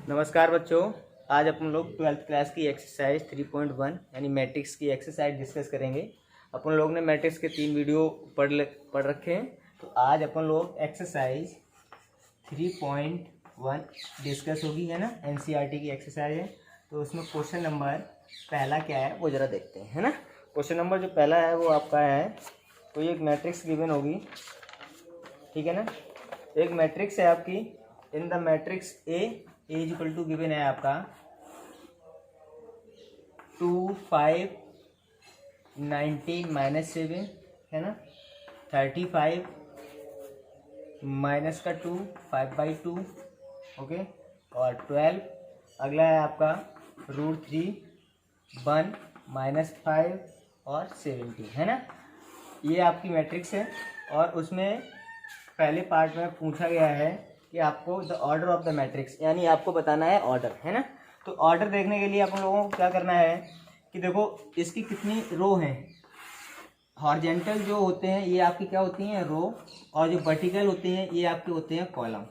नमस्कार बच्चों, आज अपन लोग 12th क्लास की एक्सरसाइज 3.1 यानी मैट्रिक्स की एक्सरसाइज डिस्कस करेंगे। अपन लोग ने मैट्रिक्स के 3 वीडियो पढ़ रखे हैं, तो आज अपन लोग एक्सरसाइज 3.1 डिस्कस होगी, है ना। एनसीईआरटी की एक्सरसाइज है, तो उसमें क्वेश्चन नंबर पहला क्या है वो ज़रा देखते हैं, है ना। क्वेश्चन नंबर जो पहला है वो आपका है, तो ये एक मैट्रिक्स गिवन होगी, ठीक है ना। एक मैट्रिक्स है आपकी, in the matrix A is equal to given है आपका 2 5 19 -7, है ना। 35 माइनस का 2 5/2, ओके। और 12 अगला है आपका √3 1 -5 और 70, है ना। ये आपकी मैट्रिक्स है, और उसमें पहले पार्ट में पूछा गया है कि आपको the order of the matrix, यानी आपको बताना है ऑर्डर, है ना। तो ऑर्डर देखने के लिए अपन लोगों को क्या करना है कि देखो इसकी कितनी रो हैं। हॉरिजॉन्टल जो होते हैं ये आपकी क्या होती हैं, रो, और जो वर्टिकल होते हैं ये आपके होते हैं कॉलम।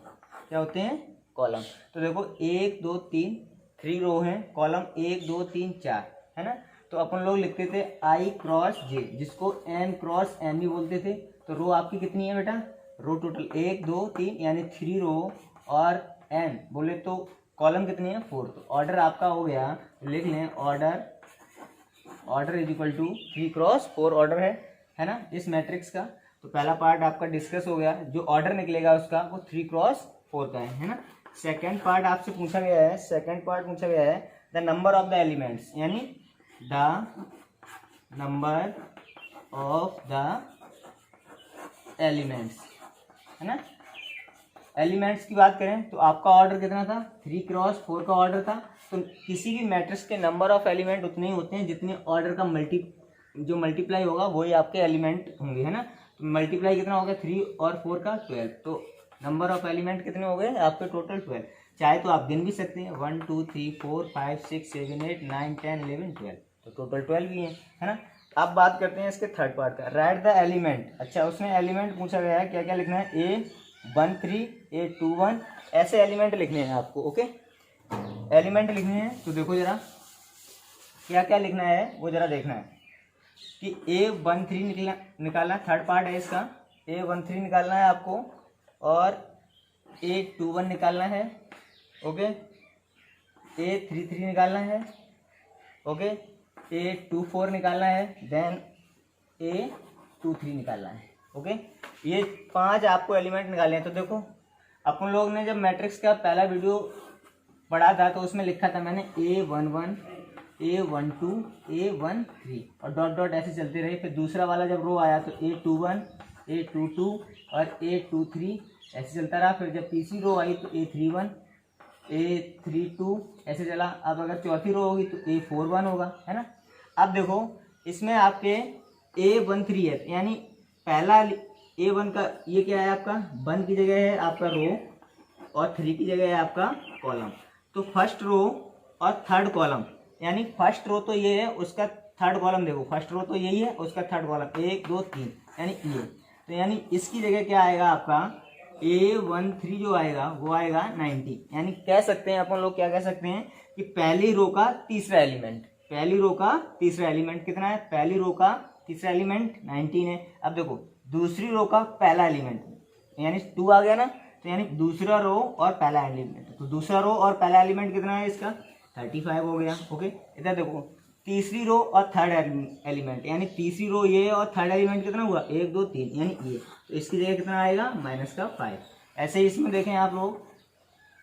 क्या होते हैं, कॉलम। तो देखो 1 2 3 3 रो हैं, कॉलम 1 2 3 4, है ना। तो अपन लोग लिखते थे I क्रॉस J, जिसको N क्रॉस N भी बोलते थे। तो रो आपकी कितनी है बेटा, रो टोटल 1 2 3 यानी 3 रो, और N बोले तो कॉलम कितनी है 4। तो ऑर्डर आपका हो गया, लिख लें order is equal to 3 cross 4 order है ना, इस मैट्रिक्स का। तो पहला पार्ट आपका डिस्कस हो गया, जो ऑर्डर निकलेगा उसका वो 3 क्रॉस 4 का है ना। सेकेंड पार्ट आपसे पूछा गया है, the number of the elements, यानी the number of the elements, है ना। एलिमेंट्स की बात करें तो आपका ऑर्डर कितना था, 3 क्रॉस 4 का ऑर्डर था। तो किसी भी मैट्रिक्स के नंबर ऑफ एलिमेंट उतने ही होते हैं जितने ऑर्डर का मल्टीप्लाई होगा वही आपके एलिमेंट होंगे, है ना। तो मल्टीप्लाई कितना हो गया, 3 और 4 का 12। तो नंबर ऑफ एलिमेंट कितने हो गए आपके, टोटल 12। चाहे तो आप गिन भी सकते हैं 1 2 3 4 5 6 7 8 9 10 11 12, तो टोटल 12 ही है ना। अब बात करते हैं इसके थर्ड पार्ट का, राइट द एलिमेंट। अच्छा, उसमें एलिमेंट पूछा गया है, क्या क्या लिखना है, A13 A21 ऐसे एलिमेंट लिखने हैं आपको, ओके। एलिमेंट लिखने हैं, तो देखो जरा क्या क्या लिखना है वो जरा देखना है कि A13 निकालना, थर्ड पार्ट है इसका। A13 निकालना है आपको, और A21 निकालना है, ओके। A33 निकालना है, ओके। A24 निकालना है, देन A23 निकालना है, ओके। ये 5 आपको एलिमेंट निकालने हैं। तो देखो अपन लोग ने जब मैट्रिक्स का पहला वीडियो पढ़ा था तो उसमें लिखा था मैंने A11 A12 A13 और डॉट डॉट ऐसे चलते रहे। फिर दूसरा वाला जब रो आया तो A21 A22 और A23 ऐसे चलता रहा। फिर जब तीसरी रो आई तो A31 A32 ऐसे चला। अब अगर चौथी रो होगी तो A41 होगा, है ना। अब देखो इसमें आपके A13 है, यानी पहला A1 का ये क्या है आपका, 1 की जगह है आपका रो, और 3 की जगह है आपका कॉलम। तो फर्स्ट रो और थर्ड कॉलम, यानी फर्स्ट रो तो ये है, उसका थर्ड कॉलम देखो, फर्स्ट रो तो यही है, उसका थर्ड कॉलम 1 2 3 यानी ये। तो यानी इसकी जगह क्या आएगा आपका, A13 जो आएगा वो आएगा 90। यानी कह सकते हैं अपन लोग, क्या कह सकते हैं कि पहली रो का तीसरा एलिमेंट, कितना है, पहली रो का तीसरा एलिमेंट 19 है। अब देखो दूसरी रो का पहला एलिमेंट यानी 2 आ गया ना, तो यानी दूसरा रो और पहला एलिमेंट, तो दूसरा रो और पहला एलिमेंट कितना है इसका, 35 हो गया, ओके। इधर देखो तीसरी रो और थर्ड एलिमेंट, यानी तीसरी रो ये और थर्ड एलिमेंट कितना हुआ, 1 2 3 यानी ये। तो इसकी जगह कितना आएगा, -5। ऐसे ही इसमें देखें आप लोग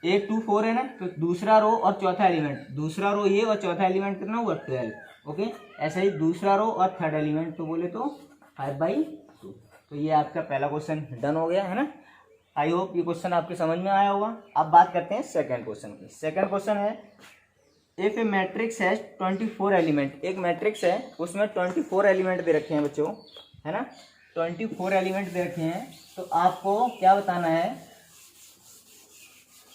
1 2 4 है ना, तो दूसरा रो और चौथा एलिमेंट, दूसरा रो ये और चौथा एलिमेंट कितना हुआ 12, ओके। ऐसे ही दूसरा रो और थर्ड एलिमेंट, तो बोले तो 5/2। तो ये आपका पहला क्वेश्चन डन हो गया, है ना। आई होप ये क्वेश्चन आपके समझ में आया होगा। अब बात करते हैं सेकंड क्वेश्चन की। सेकंड क्वेश्चन है, इफ ए मैट्रिक्स है 24 एलिमेंट, एक मैट्रिक्स है उसमें 24 एलिमेंट दे रखे हैं बच्चों, है ना। 24 एलिमेंट दे रखे हैं, तो आपको क्या बताना है,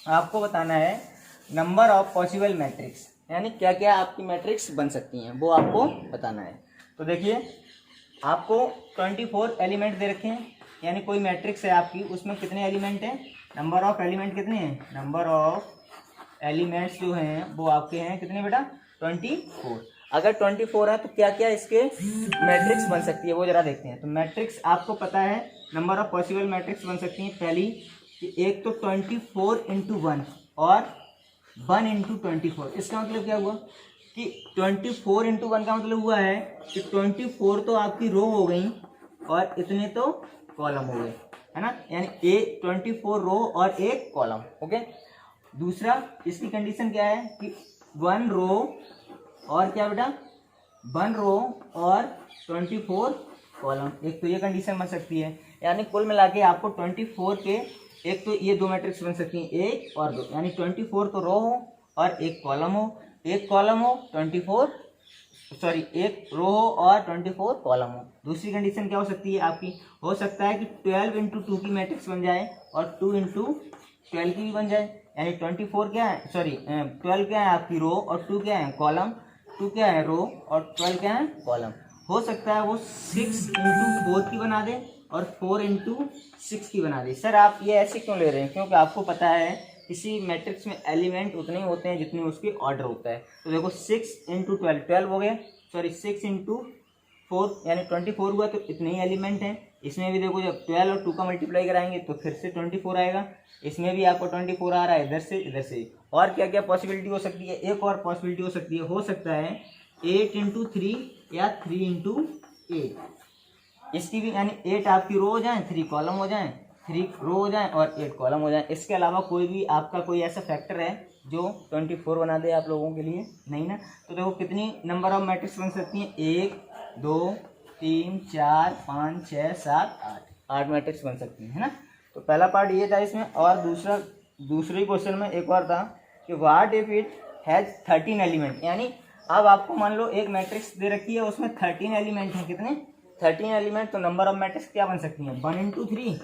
आपको बताना है नंबर ऑफ पॉसिबल मैट्रिक्स, यानी क्या क्या आपकी मैट्रिक्स बन सकती हैं वो आपको बताना है। तो देखिए आपको 24 एलिमेंट दे रखे हैं, यानी कोई मैट्रिक्स है आपकी, उसमें कितने एलिमेंट हैं, नंबर ऑफ एलिमेंट कितने हैं, नंबर ऑफ एलिमेंट्स जो हैं वो आपके हैं कितने बेटा 24। अगर 24 है तो क्या क्या इसके मैट्रिक्स बन सकती है वो जरा देखते हैं। तो मैट्रिक्स आपको पता है नंबर ऑफ पॉसिबल मैट्रिक्स बन सकती हैं। पहली कि एक तो 24 इंटू 1 और 1 इंटू 24। इसका मतलब क्या हुआ कि 24 इंटू 1 का मतलब हुआ है कि 24 तो आपकी रो हो गई और इतने तो कॉलम हो गए, है ना, यानी 24 रो और एक कॉलम। ओके, दूसरा इसकी कंडीशन क्या है कि 1 रो और क्या बेटा 1 रो और 24 कॉलम। एक तो ये कंडीशन बन सकती है, यानी कुल मिला के आपको 24 के एक तो ये दो मैट्रिक्स बन सकती हैं, एक और दो, यानी 24 तो रो हो और एक कॉलम हो, एक कॉलम हो 24 सॉरी एक रो हो और 24 कॉलम हो। दूसरी कंडीशन क्या हो सकती है आपकी, हो सकता है कि 12 इंटू 2 की मैट्रिक्स बन जाए और 2 इंटू 12 की भी बन जाए, यानी 24 क्या है 12 क्या है आपकी रो और 2 क्या है कॉलम, 2 क्या है रो और 12 क्या है कॉलम। हो सकता है वो 6 इंटू 4 की बना दे और 4 इंटू 6 की बना दी। सर आप ये ऐसे क्यों ले रहे हैं, क्योंकि आपको पता है किसी मैट्रिक्स में एलिमेंट उतने ही होते हैं जितने उसके ऑर्डर होता है। तो देखो 6 इंटू 12 हो गया, 6 इंटू 4 यानी 24 हुआ, तो इतने ही एलिमेंट हैं। इसमें भी देखो जब 12 और 2 का मल्टीप्लाई कराएंगे तो फिर से 24 आएगा, इसमें भी आपको 24 आ रहा है इधर से। और क्या क्या पॉसिबिलिटी हो सकती है, एक और पॉसिबिलिटी हो सकता है 8 इंटू 3 या 3 इंटू 8। इसकी भी यानी 8 आपकी रो हो जाए, 3 कॉलम हो जाए, 3 रो हो जाए और 8 कॉलम हो जाए। इसके अलावा कोई भी आपका कोई ऐसा फैक्टर है जो 24 बना दे आप लोगों के लिए, नहीं ना। तो देखो कितनी नंबर ऑफ मैट्रिक्स बन सकती हैं, 1 2 3 4 5 6 7 8 मैट्रिक्स बन सकती हैं, है ना। तो पहला पार्ट ये था इसमें। और दूसरे क्वेश्चन में एक और था कि what if it has 13 element, यानी अब आपको मान लो एक मैट्रिक्स दे रखी है उसमें 13 एलिमेंट हैं, कितने 13 एलिमेंट। तो नंबर ऑफ मैट्रिक्स क्या बन सकती हैं, 1 इंटू 3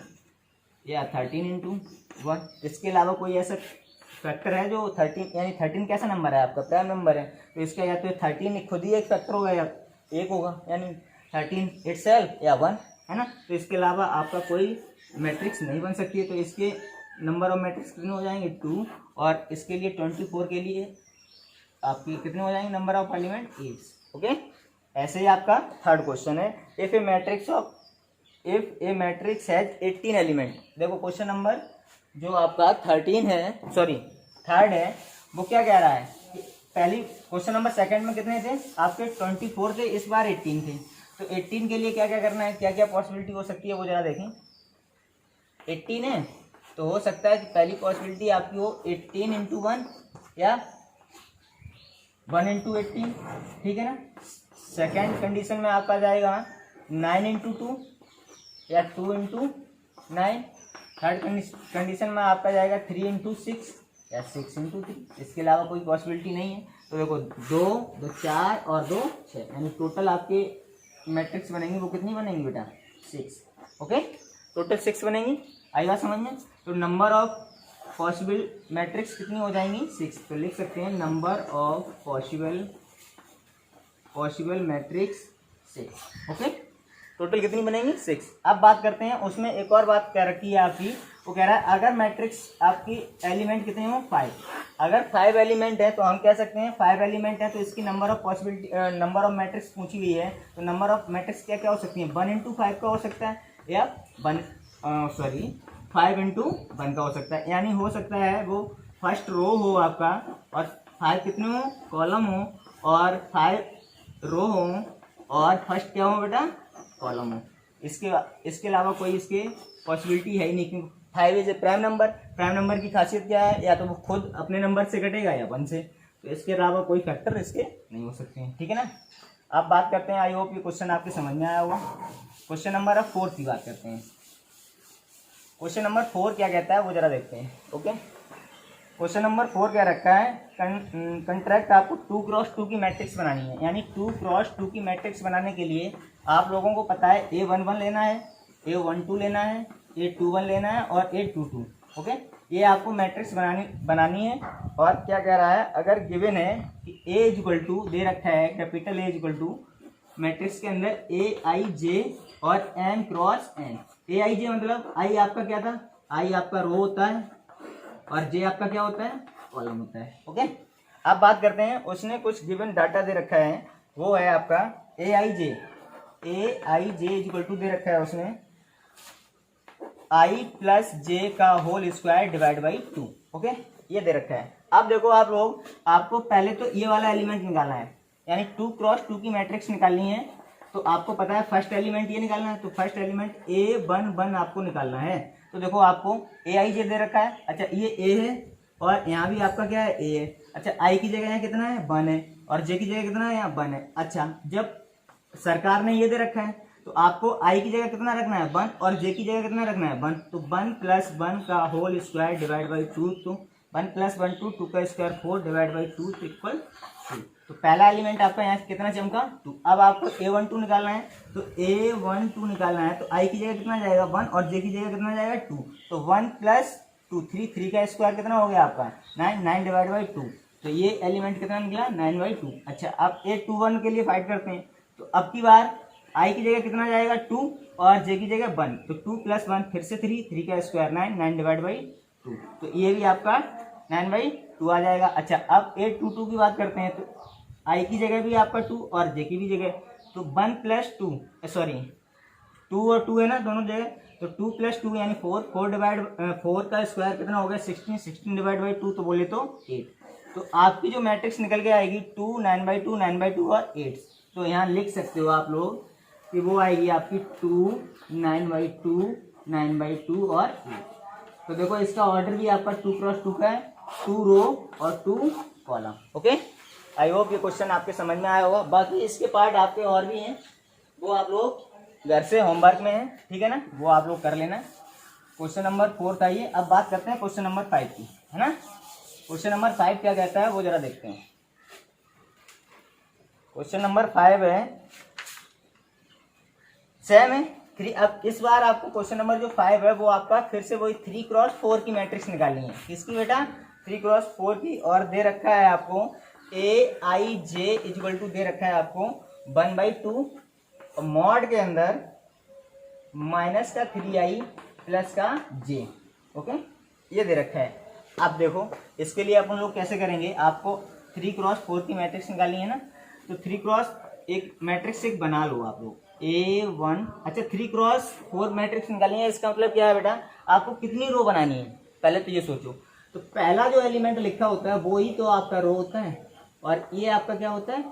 या 13 इंटू 1। इसके अलावा कोई ऐसा फैक्टर है जो 13 यानी 13 कैसा नंबर है आपका प्राइम नंबर है, तो इसका या तो 13 खुद ही एक फैक्टर होगा या एक होगा, यानी 13 इटसेल्फ या 1, है ना। तो इसके अलावा आपका कोई मैट्रिक्स नहीं बन सकती है। तो इसके नंबर ऑफ मैट्रिक्स कितने हो जाएंगे 2, और इसके लिए 24 के लिए आपकी कितने हो जाएंगे नंबर ऑफ एलिमेंट 8। ओके, ऐसे ही आपका थर्ड क्वेश्चन है, if A matrix has 18 element. देखो क्वेश्चन नंबर जो आपका 13 है थर्ड है, वो क्या कह रहा है, पहली क्वेश्चन नंबर सेकंड में कितने थे आपके 24 थे, इस बार 18 थे। तो 18 के लिए क्या क्या करना है, क्या क्या पॉसिबिलिटी हो सकती है वो जरा देखें। 18 है तो हो सकता है कि पहली पॉसिबिलिटी आपकी हो 18 इंटू 1 या 1 इंटू 18, ठीक है ना। सेकेंड कंडीशन में आपका जाएगा 9 इंटू 2 या 2 इंटू 9। थर्ड कंडीशन में आपका जाएगा 3 इंटू 6 या 6 इंटू 3। इसके अलावा कोई पॉसिबिलिटी नहीं है। तो देखो 2 4 और 2 6, यानी टोटल आपके मैट्रिक्स बनेंगी वो कितनी बनेंगी बेटा 6। ओके, टोटल 6 बनेंगी, आई बात समझ में। तो नंबर ऑफ पॉसिबल मैट्रिक्स कितनी हो जाएंगी 6। तो लिख सकते हैं number of possible matrix 6। Okay, total कितनी बनेंगी 6। अब बात करते हैं, उसमें एक और बात कह रखी है आपकी, वो कह रहा है अगर मैट्रिक्स आपकी एलिमेंट कितने हो 5, अगर 5 एलिमेंट है तो हम कह सकते हैं 5 एलिमेंट है तो इसकी नंबर ऑफ मैट्रिक्स पूछी हुई है। तो नंबर ऑफ मैट्रिक्स क्या क्या हो सकती है, 1 इंटू 5 का हो सकता है या 5 इंटू 1 का हो सकता है। यानी हो सकता है वो फर्स्ट रो हो आपका और 5 कितने हो कॉलम हो, और 5 रो हो और फर्स्ट क्या हो बेटा कॉलम हो। इसके अलावा कोई इसके पॉसिबिलिटी है ही नहीं, क्योंकि 5 इज ए प्राइम नंबर की खासियत क्या है, या तो वो खुद अपने नंबर से कटेगा या 1 से। तो इसके अलावा कोई फैक्टर इसके नहीं हो सकते हैं, ठीक है ना। अब बात करते हैं, आई होप ये क्वेश्चन आपके समझ में आया होगा। क्वेश्चन नंबर 4 की बात करते हैं। क्वेश्चन नंबर 4 क्या कहता है वो जरा देखते हैं। ओके, क्वेश्चन नंबर 4 क्या रखा है, कंट्रैक्ट आपको 2x2 की मैट्रिक्स बनानी है। यानी 2x2 की मैट्रिक्स बनाने के लिए आप लोगों को पता है A11 लेना है, A12 लेना है, A21 लेना है और A22। ओके, ये आपको मैट्रिक्स बनानी है। और क्या कह रहा है, अगर गिवन है कि A इक्वल टू दे रखा है capital A equal to matrix के अंदर AIJ और M क्रॉस N। AIJ मतलब I आपका क्या था, I आपका रो होता है और J आपका क्या होता है कॉलम होता है। ओके, अब बात करते हैं, उसने कुछ गिवन डाटा दे रखा है, वो है आपका ए आई जे इक्वल टू दे रखा है उसने आई प्लस जे का whole square divide by 2। Okay, ये दे रखा है। अब देखो आप लोग, आपको पहले तो ये वाला एलिमेंट निकालना है, यानी 2 क्रॉस 2 की मैट्रिक्स निकालनी है। तो आपको पता है फर्स्ट एलिमेंट ये निकालना है, तो फर्स्ट एलिमेंट A11 आपको निकालना है। तो देखो आपको ए आई जे दे रखा है, अच्छा ये A है और यहाँ भी आपका क्या है A है। अच्छा आई की जगह यहाँ कितना है 1 है और जे की जगह कितना है यहाँ 1 है। अच्छा जब सरकार ने ये दे रखा है तो आपको आई की जगह कितना रखना है 1 और जे की जगह कितना रखना है 1। तो 1 प्लस 1 का होल स्क्वायर डिवाइड बाई 2, तो 1 प्लस 1 2 का स्क्वायर 4 डिवाइड बाई 2 इक्वल 2। तो पहला एलिमेंट आपका यहाँ कितना चमका 2। अब आपको A12 निकालना है, तो A12 निकालना है तो आई की जगह कितना जाएगा 1 और जे की जगह कितना जाएगा 2। तो 1 प्लस 2 3 का स्क्वायर कितना हो गया आपका 9 डिवाइड बाई 2। तो ये एलिमेंट कितना निकला 9/2। अच्छा अब A21 के लिए फाइट करते हैं, तो अब की बार आई की जगह कितना जाएगा 2 और जे की जगह 1। तो 2 प्लस 1 फिर से 3 का स्क्वायर 9 डिवाइड बाई 2। तो ये भी आपका 9/2 आ जाएगा। अच्छा अब A22 की बात करते हैं, तो आई की जगह भी आपका 2 और जे की भी जगह, तो 1 प्लस 2 सॉरी 2 और 2 है ना दोनों जगह, तो 2 प्लस 2 यानी 4 का स्क्वायर कितना हो गया 16 डिवाइड बाई 2, तो बोले तो 8। तो आपकी जो मैट्रिक्स निकल के आएगी 2 9/2 9/2 और 8। तो यहाँ लिख सकते हो आप लोग कि वो आएगी आपकी 2 9/2 9/2 और 8। तो देखो इसका ऑर्डर भी आपका 2 क्रॉस 2 का है, 2 रो और 2 कॉलम। ओके, आई होप ये क्वेश्चन आपके समझ में आया होगा। बाकी इसके पार्ट आपके और भी हैं, वो आप लोग घर से होमवर्क में है, ठीक है ना, वो आप लोग कर लेना। क्वेश्चन नंबर 4 था ये। अब बात करते हैं क्वेश्चन नंबर 5 की, है ना। क्वेश्चन नंबर 5 क्या कहता है वो जरा देखते हैं। क्वेश्चन नंबर 5 है सेम है 3। अब इस बार आपको क्वेश्चन नंबर जो 5 है वो आपका फिर से वही 3 क्रॉस 4 की मैट्रिक्स निकालनी है। किसकी बेटा 3 क्रॉस 4 की। और दे रखा है आपको ए आई जे इक्वल टू दे रखा है आपको 1/2 मॉड के अंदर माइनस का 3i प्लस का j। ओके, ये दे रखा है। अब देखो इसके लिए अपन लोग कैसे करेंगे, आपको 3 क्रॉस 4 की मैट्रिक्स निकालनी है ना, तो 3 क्रॉस एक मैट्रिक्स एक बना लो आप लोग A1। अच्छा 3 क्रॉस 4 मैट्रिक्स निकालनी है, इसका मतलब क्या है बेटा, आपको कितनी रो बनानी है पहले तो ये सोचो। तो पहला जो एलिमेंट लिखा होता है वो ही तो आपका रो होता है और ये आपका क्या होता है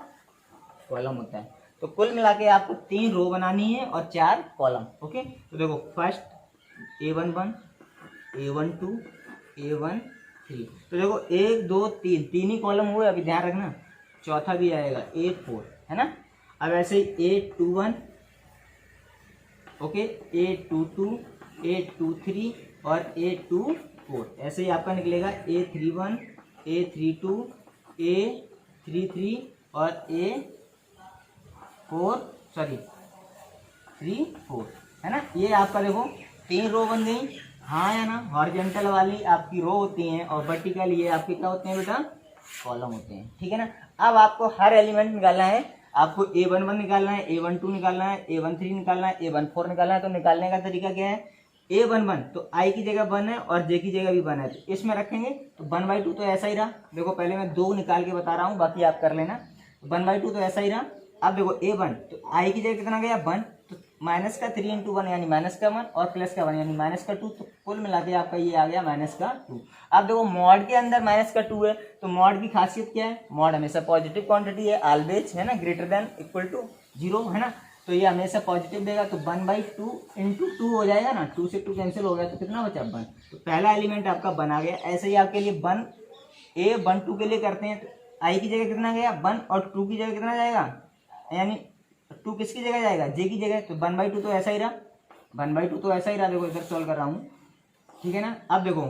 कॉलम होता है। तो कुल मिला के आपको 3 रो बनानी है और 4 कॉलम। ओके, तो देखो फर्स्ट A11 A12 A13। तो देखो 1 2 3 ही कॉलम हुए, अभी ध्यान रखना चौथा भी आएगा A4, है ना। अब ऐसे ही A21 ओके A22 A23 और A24, ऐसे ही आपका निकलेगा A31 A32 A33 और A34 है ना। ये आपका देखो 3 रो बन गई, हाँ या ना। हॉरिजॉन्टल वाली आपकी रो होती हैं और वर्टिकल ये आपके क्या होते हैं बेटा कॉलम होते हैं, ठीक है ना। अब आपको हर एलिमेंट निकालना है, आपको A11 निकालना है, A12 निकालना है, A13 निकालना है, A14 निकालना है। तो निकालने का तरीका क्या है, A11 तो I की जगह 1 है और J की जगह भी 1 है, तो इसमें रखेंगे तो 1/2 तो ऐसा ही रहा। देखो पहले मैं 2 निकाल के बता रहा हूँ, बाकी आप कर लेना। 1/2 तो ऐसा ही रहा। अब देखो A1 तो I की जगह कितना गया 1, तो माइनस का 3 × 1 यानी माइनस का 1 और प्लस का 1 यानी माइनस का 2। तो कुल मिला के आपका ये आ गया माइनस का 2। अब देखो मॉड के अंदर माइनस का 2 है, तो मॉड की खासियत क्या है, मॉड हमेशा पॉजिटिव क्वांटिटी है, ऑलवेज, है ना, ग्रेटर देन इक्वल टू 0, है ना। तो ये हमेशा पॉजिटिव देगा, तो 1/2 × 2 हो जाएगा ना, 2 से 2 कैंसिल हो गया तो कितना बचा 1। तो पहला एलिमेंट आपका बना गया। ऐसे ही आपके लिए A12 के लिए करते हैं, तो I की जगह कितना गया 1 और 2 की जगह कितना जाएगा, यानी 2 किसकी जगह जाएगा J की जगह, तो 1/2 तो ऐसा ही रहा, 1/2 तो ऐसा ही रहा। देखो इधर सॉल्व कर रहा हूँ, ठीक है ना। अब देखो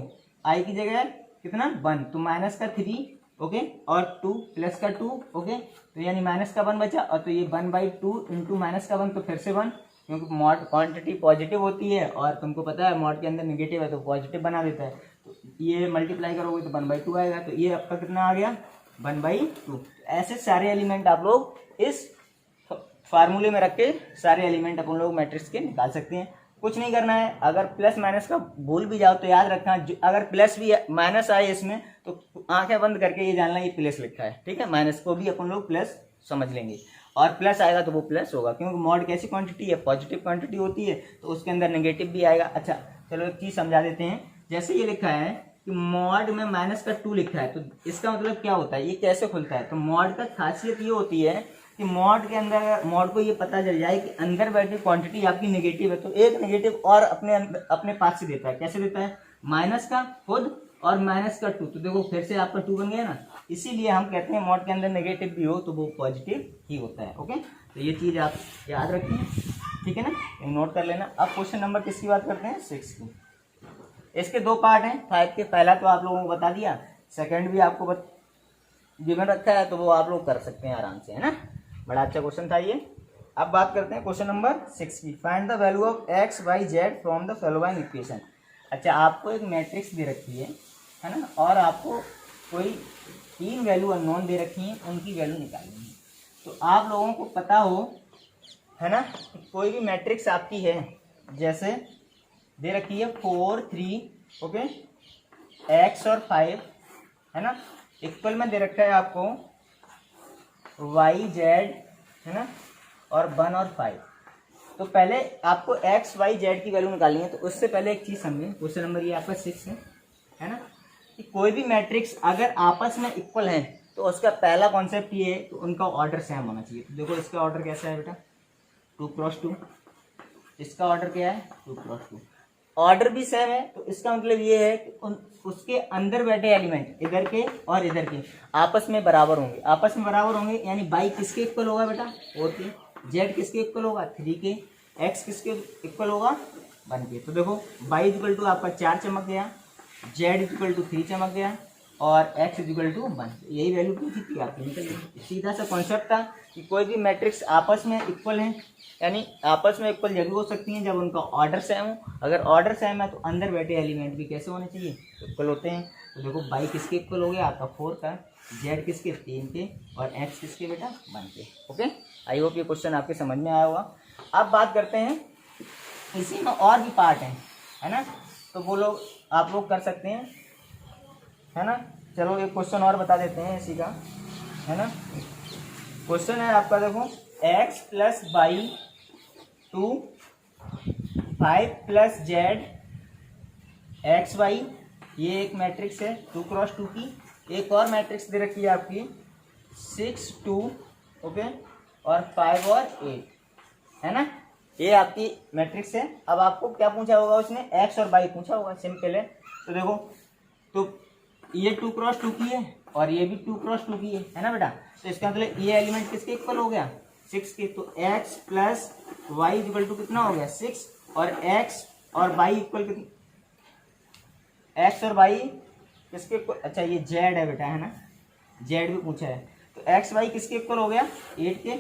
I की जगह कितना 1, तो माइनस का 3 ओके और 2 प्लस का 2 ओके, तो यानी माइनस का 1 बचा। और तो ये 1/2 × माइनस का 1 तो फिर से 1, क्योंकि मॉड क्वांटिटी पॉजिटिव होती है और तुमको पता है मॉड के अंदर निगेटिव है तो पॉजिटिव बना देता है। तो ये मल्टीप्लाई करोगे तो 1/2 आएगा, तो ये आपका कितना आ गया 1/2। ऐसे सारे एलिमेंट आप लोग इस फार्मूले में रख के सारे एलिमेंट अपन लोग मैट्रिक्स के निकाल सकते हैं। कुछ नहीं करना है। अगर प्लस माइनस का भूल भी जाओ तो याद रखना, अगर प्लस भी माइनस आए इसमें तो आंखें बंद करके ये जानना ये प्लस लिखा है, ठीक है। माइनस को भी अपन लोग प्लस समझ लेंगे, और प्लस आएगा तो वो प्लस होगा, क्योंकि मॉड कैसी क्वांटिटी है, पॉजिटिव क्वांटिटी होती है, तो उसके अंदर नेगेटिव भी आएगा। अच्छा चलो एक चीज़ समझा देते हैं। जैसे ये लिखा है कि मॉड में माइनस का 2 लिखा है, तो इसका मतलब क्या होता है, ये कैसे खुलता है। तो मॉड का खासियत ये होती है कि मॉड के अंदर मॉड को ये पता चल जाए कि अंदर बैठी क्वांटिटी आपकी नेगेटिव है, तो एक नेगेटिव और अपने पास से देता है। कैसे देता है, माइनस का खुद और माइनस का 2, तो देखो फिर से आपका 2 बन गया ना। इसीलिए हम कहते हैं मॉड के अंदर नेगेटिव भी हो तो वो पॉजिटिव ही होता है। ओके, तो ये चीज़ आप याद रखें, ठीक है ना, नोट कर लेना। अब क्वेश्चन नंबर किसकी बात करते हैं, 6 की। इसके 2 पार्ट हैं 5 के। पहला तो आप लोगों को बता दिया, सेकंड भी आपको गिवन रखा है, तो वो आप लोग कर सकते हैं आराम से, है ना। बड़ा अच्छा क्वेश्चन था ये। अब बात करते हैं क्वेश्चन नंबर 6 की। Find the value of X Y Z from the following equation. अच्छा, आपको एक मैट्रिक्स दे रखी है ना, और आपको कोई 3 वैल्यू अननोन दे रखी हैं, उनकी वैल्यू निकालनी है। तो आप लोगों को पता हो, है ना, कोई भी मैट्रिक्स आपकी है, जैसे दे रखी है 4 3, ओके, एक्स और 5, है ना, इक्वल में दे रखा है आपको वाई जेड, है ना, और 1 और 5। तो पहले आपको एक्स वाई जेड की वैल्यू निकालनी है। तो उससे पहले एक चीज़ समझें, क्वेश्चन नंबर ये आपका 6 है ना, कि कोई भी मैट्रिक्स अगर आपस में इक्वल है तो उसका पहला कॉन्सेप्ट ये है कि उनका ऑर्डर सेम होना चाहिए। तो देखो इसका ऑर्डर कैसा है बेटा, 2 क्रॉस 2। इसका ऑर्डर क्या है, 2 क्रॉस 2। ऑर्डर भी सेम है, तो इसका मतलब ये है कि उसके अंदर बैठे एलिमेंट इधर के और इधर के आपस में बराबर होंगे। आपस में बराबर होंगे यानी बाई किसके इक्वल होगा बेटा, 4 के। जेड किसके इक्वल होगा, 3 के। एक्स किसके इक्वल होगा, 1 के। तो देखो बाई इक्वल टू आपका 4 चमक गया, जेड इक्वल टू 3 चमक गया, और एक्स इक्वल टू 1। यही वैल्यू पूछी थी आपकी, निकल गई। सीधा सा कॉन्सेप्ट था कि कोई भी मैट्रिक्स आपस में इक्वल है, यानी आपस में इक्वल जरूर हो सकती हैं जब उनका ऑर्डर सेम हो। अगर ऑर्डर सेम है तो अंदर बैठे एलिमेंट भी कैसे होने चाहिए, इक्वल होते हैं। तो देखो बाई किसके इक्वल हो गया, आपका 4 का, जेड किसके, 3 के, और एक्स किसके बेटा, 1 के। ओके, आई होप ये क्वेश्चन आपके समझ में आया होगा। अब बात करते हैं, इसी में और भी पार्ट हैं, है ना, तो वो लोग आप लोग कर सकते हैं, है ना। चलो एक क्वेश्चन और बता देते हैं इसी का, है ना। क्वेश्चन है आपका, देखो X plus by 2, 5 plus Z X Y, ये एक मैट्रिक्स है 2 क्रॉस 2 की। एक और मैट्रिक्स दे रखी है आपकी 6 2, ओके, और 5 और 8, है ना। ये आपकी मैट्रिक्स है। अब आपको क्या पूछा होगा उसने, एक्स और वाई पूछा होगा, सिंपल है। तो देखो, तो ये 2 क्रॉस 2 की है और ये भी 2 क्रॉस 2 की है ना बेटा। तो इसका मतलब ये एलिमेंट किसके इक्वल हो गया, 6 के। तो X plus Y equal to कितना हो गया, 6, और एक्स और वाई इक्वल कितना, एक्स और वाई किसके इक्वल, अच्छा ये जेड है बेटा, है ना, जेड भी पूछा है। तो एक्स वाई किसके इक्वल हो गया, 8 के।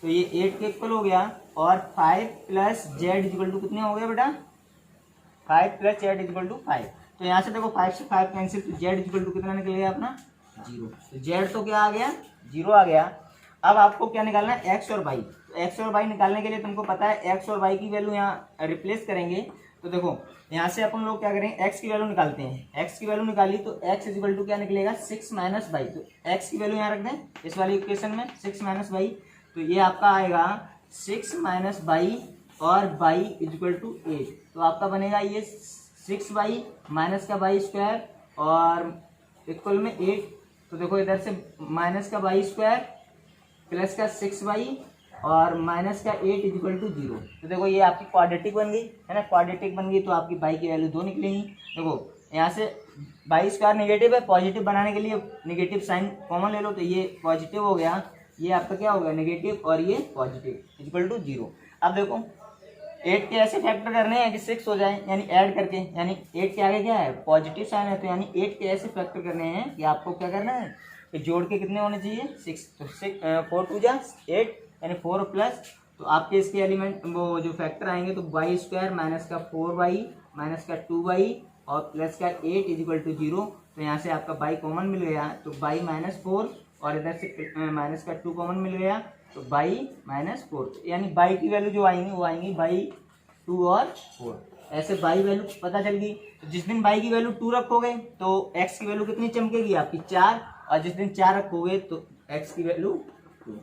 तो ये 8 के इक्वल हो गया, और 5 प्लस जेड इक्वल टू कितने हो गया बेटा, 5 प्लस जेड इक्वल टू 5। तो यहाँ से देखो 5 से 5 कैंसिल, तो जेड इक्वल टू कितना निकलेगा अपना, 0। तो जेड तो क्या आ गया, 0 आ गया। अब आपको क्या निकालना है, एक्स और वाई। तो एक्स और वाई निकालने के लिए तुमको पता है एक्स और वाई की वैल्यू यहाँ रिप्लेस करेंगे। तो देखो यहाँ से अपन लोग क्या करेंगे, एक्स की वैल्यू निकालते हैं। एक्स की वैल्यू निकाली तो एक्स इक्वल टू क्या निकलेगा, 6 माइनस वाई। तो एक्स की वैल्यू यहाँ रख दें इस वाली इक्वेशन में, 6 माइनस वाई। तो ये आपका आएगा 6 माइनस वाई, और वाई इक्वल टू 8। तो आपका बनेगा ये 6 वाई माइनस का वाई स्क्वायर और इक्वल में 8। तो देखो इधर से माइनस का वाई स्क्वायर प्लस का 6 वाई और माइनस का 8 इक्वल टू 0। तो देखो ये आपकी क्वाड्रेटिक बन गई, है ना। क्वाड्रेटिक बन गई तो आपकी बाई की वैल्यू 2 निकलेंगी। देखो यहाँ से बाई स्क्वायर नेगेटिव है, पॉजिटिव बनाने के लिए नेगेटिव साइन कॉमन ले लो, तो ये पॉजिटिव हो गया, ये आपका क्या हो गया, नेगेटिव, और ये पॉजिटिव इक्वल टू 0। अब देखो 8 के ऐसे फैक्टर करने हैं कि 6 हो जाए, यानी ऐड करके, यानी 8 के आगे क्या है, पॉजिटिव साइन है। तो यानी 8 के ऐसे फैक्टर करने हैं कि आपको क्या करना है, कि जोड़ के कितने होने चाहिए, 6। तो 4 2 जा 8, यानी 4 प्लस, तो आपके इसके एलिमेंट वो जो फैक्टर आएंगे, तो वाई स्क्वायर माइनस का 4 वाई माइनस का 2 वाई और प्लस का 8 इक्वल टू 0। तो यहाँ से आपका बाई कॉमन मिल गया, तो बाई माइनस 4, और इधर से माइनस का 2 कॉमन मिल गया, तो बाई माइनस 4। यानी बाई की वैल्यू जो आएंगी वो आएंगी बाई 2 और 4। ऐसे बाई वैल्यू पता चल गई। तो जिस दिन बाई की वैल्यू 2 रखोगे तो एक्स की वैल्यू कितनी चमकेगी आपकी 4, और जिस दिन 4 रखोगे तो एक्स की वैल्यू 2।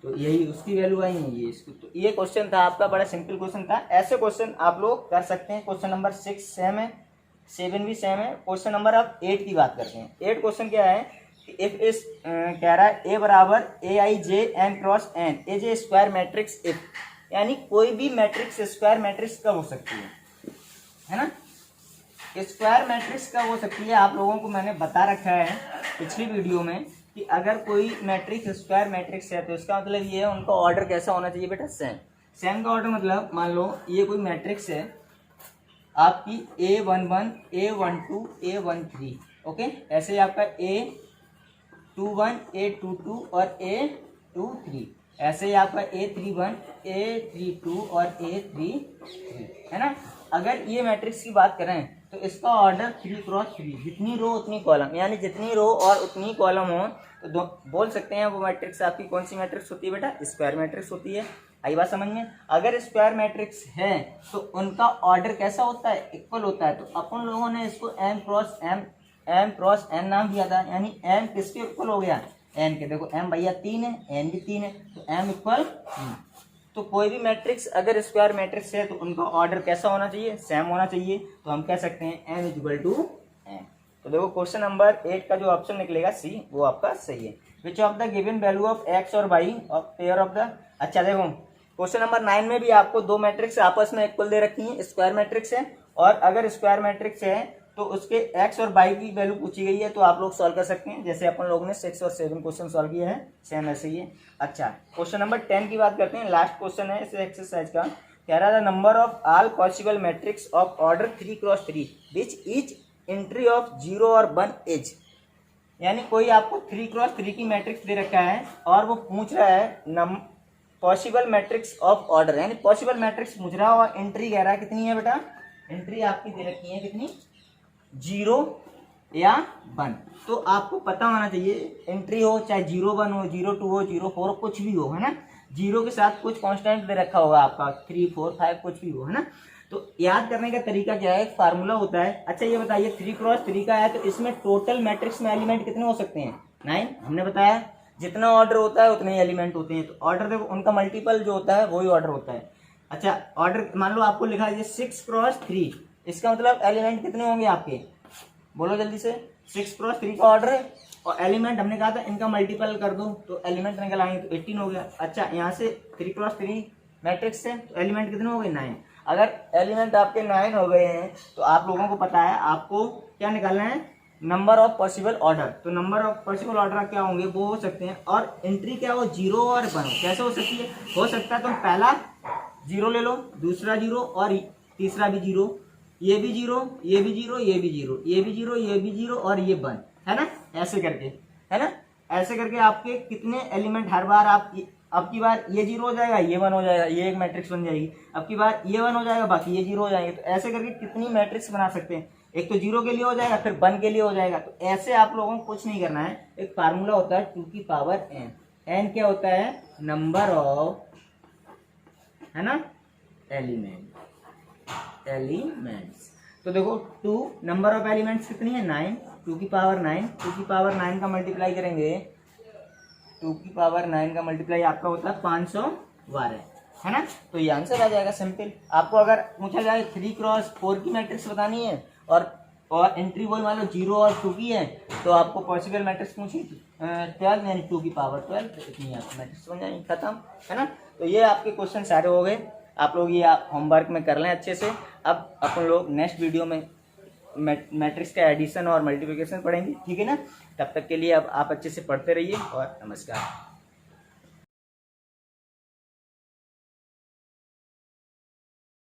तो यही उसकी वैल्यू आई है ये इसको। तो ये क्वेश्चन था आपका, बड़ा सिंपल क्वेश्चन था। ऐसे क्वेश्चन आप लोग कर सकते हैं। क्वेश्चन नंबर 6 सेम है, 7 भी सेम है। क्वेश्चन नंबर अब 8 की बात करते हैं। 8 क्वेश्चन क्या है, इफ इस कह रहा है ए बराबर A I J N cross N A J square matrix if, यानी कोई भी मैट्रिक्स स्क्वायर मैट्रिक्स कब हो सकती है ना। स्क्वायर मैट्रिक्स कब हो सकती है, आप लोगों को मैंने बता रखा है पिछली वीडियो में कि अगर कोई मैट्रिक्स स्क्वायर मैट्रिक्स है तो इसका मतलब ये है उनका ऑर्डर कैसा होना चाहिए बेटा, सेम। सेम का ऑर्डर मतलब मान लो ये कोई मैट्रिक्स है आपकी A11 A12 A13, ओके। ऐसे ही आपका A21 A22 और A23, ऐसे ही आपका A31 A32 और A33, है ना। अगर ये मैट्रिक्स की बात करें तो इसका ऑर्डर 3x3, जितनी रो उतनी कॉलम, यानी जितनी रो और उतनी कॉलम हो तो बोल सकते हैं वो मैट्रिक्स आपकी कौन सी मैट्रिक्स होती है बेटा, स्क्वायर मैट्रिक्स होती है। आई बात समझ में। अगर स्क्वायर मैट्रिक्स है तो उनका ऑर्डर कैसा होता है, इक्वल होता है। तो अपन लोगों ने इसको m क्रॉस n नाम दिया था, यानी m किसके इक्वल हो गया, n के। देखो m भैया 3 है, n भी 3 है, तो m इक्वल 3। तो कोई भी मैट्रिक्स अगर स्क्वायर मैट्रिक्स है तो उनका ऑर्डर कैसा होना चाहिए, सेम होना चाहिए। तो हम कह सकते हैं m इक्वल टू n। तो देखो क्वेश्चन नंबर 8 का जो ऑप्शन निकलेगा सी, वो आपका सही है। Which of the given value of x और y of pair of the, अच्छा देखो क्वेश्चन नंबर 9 में भी आपको दो मैट्रिक्स आपस में इक्वल दे रखी है, स्क्वायर मैट्रिक्स है, और अगर स्क्वायर मैट्रिक्स है तो उसके x और y की वैल्यू पूछी गई है, तो आप लोग सॉल्व कर सकते हैं जैसे अपन लोगों ने 6 और 7 क्वेश्चन सॉल्व किए हैं, सेम ऐसे ही है। अच्छा क्वेश्चन नंबर 10 की बात करते हैं, लास्ट क्वेश्चन है इस एक्सरसाइज का। कह रहा था number of all possible matrix of order 3x3 which each entry of 0 और 1 इज, यानी कोई आपको 3x3 की मैट्रिक्स दे रखा है और वो पूछ रहा है पॉसिबल मैट्रिक्स ऑफ ऑर्डर, यानी पॉसिबल मैट्रिक्स पूछ रहा है और एंट्री कह रहा है कितनी है बेटा, एंट्री आपकी दे रखी है कितनी, 0 या 1। तो आपको पता होना चाहिए एंट्री हो चाहे 0 1 हो, 0 2 हो, 0 4 कुछ भी हो, है ना। 0 के साथ कुछ कांस्टेंट दे रखा होगा आपका, 3 4 5 कुछ भी हो, है ना। तो याद करने का तरीका क्या है, एक फार्मूला होता है। अच्छा ये बताइए 3x3 का है तो इसमें टोटल मैट्रिक्स में एलिमेंट कितने हो सकते हैं, 9। हमने बताया जितना ऑर्डर होता है उतने ही एलिमेंट होते हैं। तो ऑर्डर देखो उनका मल्टीपल जो होता है वही ऑर्डर होता है। अच्छा ऑर्डर मान लो आपको लिखा है 6x3, इसका मतलब एलिमेंट कितने होंगे आपके, बोलो जल्दी से। 6x3 का ऑर्डर है और एलिमेंट हमने कहा था इनका मल्टीपल कर दो तो एलिमेंट निकल आएंगे, तो 18 हो गया। अच्छा यहाँ से 3x3 मैट्रिक्स है तो एलिमेंट कितने हो गए, 9। अगर एलिमेंट आपके 9 हो गए हैं तो आप लोगों को पता है आपको क्या निकालना है, नंबर ऑफ पॉसिबल ऑर्डर। तो नंबर ऑफ पॉसिबल ऑर्डर क्या होंगे, वो हो सकते हैं, और एंट्री क्या हो, 0 और 1 हो। कैसे हो सकती है, हो सकता है तुम पहला 0 ले लो, दूसरा 0 और तीसरा भी 0, ये भी 0, ये भी 0, ये भी 0, ये भी 0, ये भी 0 और ये 1, है ना। ऐसे करके, है ना, ऐसे करके आपके कितने एलिमेंट हर बार अब की बार ये 0 हो जाएगा, ये 1 हो जाएगा, ये एक मैट्रिक्स बन जाएगी। अब की बार ये 1 हो जाएगा, बाकी ये 0 हो जाएंगे। तो ऐसे करके कितनी मैट्रिक्स बना सकते हैं, एक तो 0 के लिए हो जाएगा, फिर 1 के लिए हो जाएगा। तो ऐसे आप लोगों को कुछ नहीं करना है, एक फार्मूला होता है 2 की पावर n। n क्या होता है, नंबर ऑफ, है ना, एलिमेंट्स। तो देखो 2 नंबर ऑफ एलिमेंट्स कितनी है, 9, 2 की पावर 9, 2 की पावर 9 का मल्टीप्लाई करेंगे, 2 की पावर 9 का मल्टीप्लाई आपका होता है 512, है ना। तो ये आंसर आ जाएगा सिंपल। आपको अगर पूछा जाए 3x4 की मैट्रिक्स बतानी है और एंट्री वही मान लो 0 और 2 की है, तो आपको पॉसिबल मैट्रिक्स पूछी 12 यानी 2 की पावर 12, तो इतनी आपकी मैट्रिक्स बन जाएगी, खत्म, है ना। तो ये आपके क्वेश्चन सारे हो गए। आप लोग ये होमवर्क में कर लें अच्छे से। अब अपन लोग नेक्स्ट वीडियो में मैट्रिक्स का एडिशन और मल्टीप्लिकेशन पढ़ेंगे, ठीक है ना। तब तक के लिए अब आप अच्छे से पढ़ते रहिए और नमस्कार।